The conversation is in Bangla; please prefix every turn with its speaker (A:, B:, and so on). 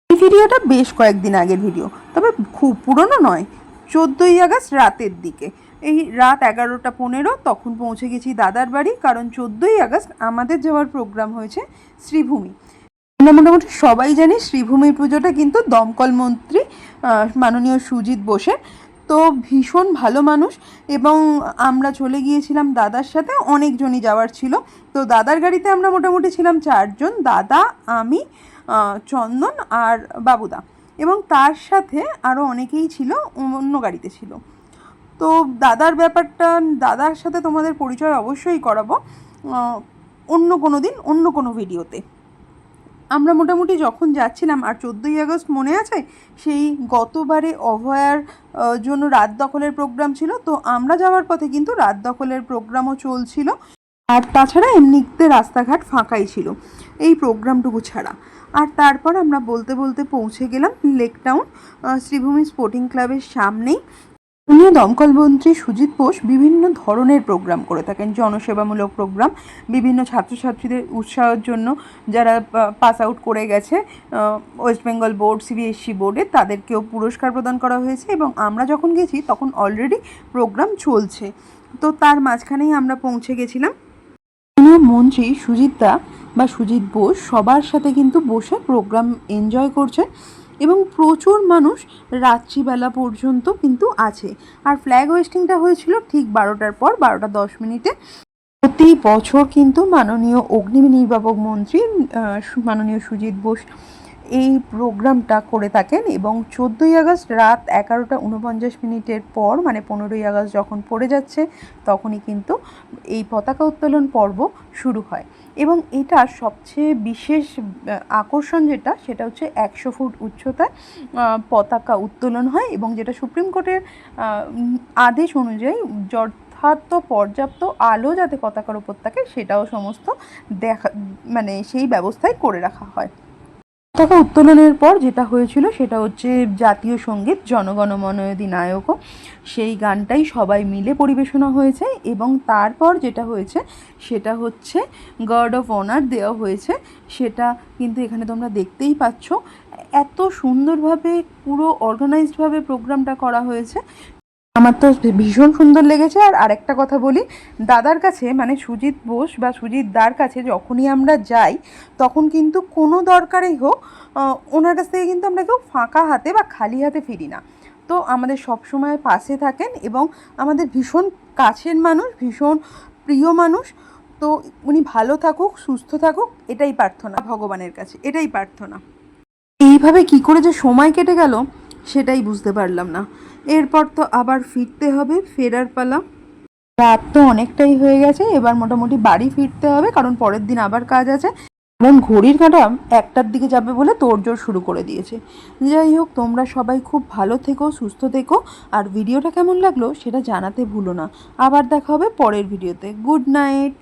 A: এই ভিডিওটা বেশ কয়েকদিন আগের ভিডিও, তবে খুব পুরনো নয়। 14ই আগস্ট রাতের দিকে, এই রাত 11:15 তখন পৌঁছে গেছি দাদার বাড়ি, কারণ 14ই আগস্ট আমাদের যাওয়ার প্রোগ্রাম হয়েছে শ্রীভূমি। আমরা মোটামুটি সবাই জানি শ্রীভূমির পুজোটা কিন্তু দমকল মন্ত্রী মাননীয় সুজিত বোসের। তো ভীষণ ভালো মানুষ, এবং আমরা চলে গিয়েছিলাম দাদার সাথে, অনেকজনই যাওয়ার ছিল। তো দাদার গাড়িতে আমরা মোটামুটি ছিলাম 4জন, দাদা, আমি, চন্দন আর বাবুদা, এবং তার সাথে আরও অনেকেই ছিল, অন্য গাড়িতে ছিল। তো দাদার ব্যাপারটা, দাদার সাথে তোমাদের পরিচয় অবশ্যই করাবো অন্য কোনো দিন, অন্য কোনো ভিডিওতে। আমরা মোটামুটি যখন যাচ্ছিলাম, আর 14ই আগস্ট মনে আছে, সেই গতবারে অভয়ার জন্য রাত দখলের প্রোগ্রাম ছিল, তো আমরা যাওয়ার পথে কিন্তু রাত দখলের প্রোগ্রামও চলছিল। আর তাছাড়া এমনিতে রাস্তাঘাট ফাঁকাই ছিল এই প্রোগ্রামটুকু ছাড়া। আর তারপর আমরা বলতে বলতে পৌঁছে গেলাম লেক টাউন, শ্রীভূমি স্পোর্টিং ক্লাবের সামনেই। উনিও দমকল মন্ত্রী সুজিত বোস বিভিন্ন ধরনের প্রোগ্রাম করে থাকেন, জনসেবামূলক প্রোগ্রাম, বিভিন্ন ছাত্রছাত্রীদের উৎসাহের জন্য, যারা পাস আউট করে গেছে ওয়েস্ট বেঙ্গল বোর্ড, সিবিএসসি বোর্ডে, তাদেরকেও পুরস্কার প্রদান করা হয়েছে। এবং আমরা যখন গেছি তখন অলরেডি প্রোগ্রাম চলছে, তো তার মাঝখানেই আমরা পৌঁছে গেছিলাম। মন্ত্রী সুজিতদা বা সুজিত বোস সবার সাথে কিন্তু বসে প্রোগ্রাম এনজয় করছে, এবং প্রচুর মানুষ রাত্রিবেলা পর্যন্ত কিন্তু আছে। আর ফ্ল্যাগ হোয়েস্টিংটা হয়েছিল ঠিক 12টার পর, 12:10 প্রতি বছর কিন্তু মাননীয় অগ্নি নির্বাপক মন্ত্রী মাননীয় সুজিত বোস এই প্রোগ্রামটা করে থাকেন। এবং 14ই আগস্ট রাত 11:49 পর, মানে 15ই আগস্ট যখন পড়ে যাচ্ছে, তখনই কিন্তু এই পতাকা উত্তোলন পর্ব শুরু হয়। এবং এটা সবচেয়ে বিশেষ আকর্ষণ যেটা, সেটা হচ্ছে 100 ফুট উচ্চতায় পতাকা উত্তোলন হয়, এবং যেটা সুপ্রিম কোর্টের আদেশ অনুযায়ী যথার্থ পর্যাপ্ত আলো যাতে পতাকার ওপর থাকে, সেটাও সমস্ত মানে সেই ব্যবস্থায় করে রাখা হয়। পতাকা উত্তোলনের পর যেটা হয়েছিল সেটা হচ্ছে জাতীয় সঙ্গীত জনগণ মন অধিনায়ক, সেই গানটাই সবাই মিলে পরিবেশনা হয়েছে। এবং তারপর যেটা হয়েছে সেটা হচ্ছে গার্ড অফ অনার দেওয়া হয়েছে, সেটা কিন্তু এখানে তোমরা দেখতেই পাচ্ছ। এত সুন্দরভাবে পুরো অর্গানাইজডভাবে প্রোগ্রামটা করা হয়েছে, আমার তো ভীষণ সুন্দর লেগেছে। আর আরেকটা কথা বলি, দাদার কাছে মানে সুজিত বোস বা সুজিত দার কাছে যখনই আমরা যাই, তখন কিন্তু কোনো দরকারেই হোক ওনার কাছ থেকে কিন্তু আমরা কেউ ফাঁকা হাতে বা খালি হাতে ফিরি না। তো আমাদের সব সময় পাশে থাকেন, এবং আমাদের ভীষণ কাছের মানুষ, ভীষণ প্রিয় মানুষ। তো উনি ভালো থাকুক, সুস্থ থাকুক, এটাই প্রার্থনা ভগবানের কাছে, এটাই প্রার্থনা। এইভাবে কি করে যে সময় কেটে গেল সেটাই বুঝতে পারলাম না। এরপর তো আবার ফিরতে হবে, ফেরার পালা। রাত তো অনেকটাই হয়ে গেছে, এবার মোটামুটি বাড়ি ফিরতে হবে, কারণ পরের দিন আবার কাজ আছে। কারণ ঘড়ির কাঁটা 1টার দিকে যাবে বলে তোড়জোড় শুরু করে দিয়েছে। যাই হোক, তোমরা সবাই খুব ভালো থেকো, সুস্থ থেকো, আর ভিডিওটা কেমন লাগলো সেটা জানাতে ভুলো না। আবার দেখা হবে পরের ভিডিওতে। Good night.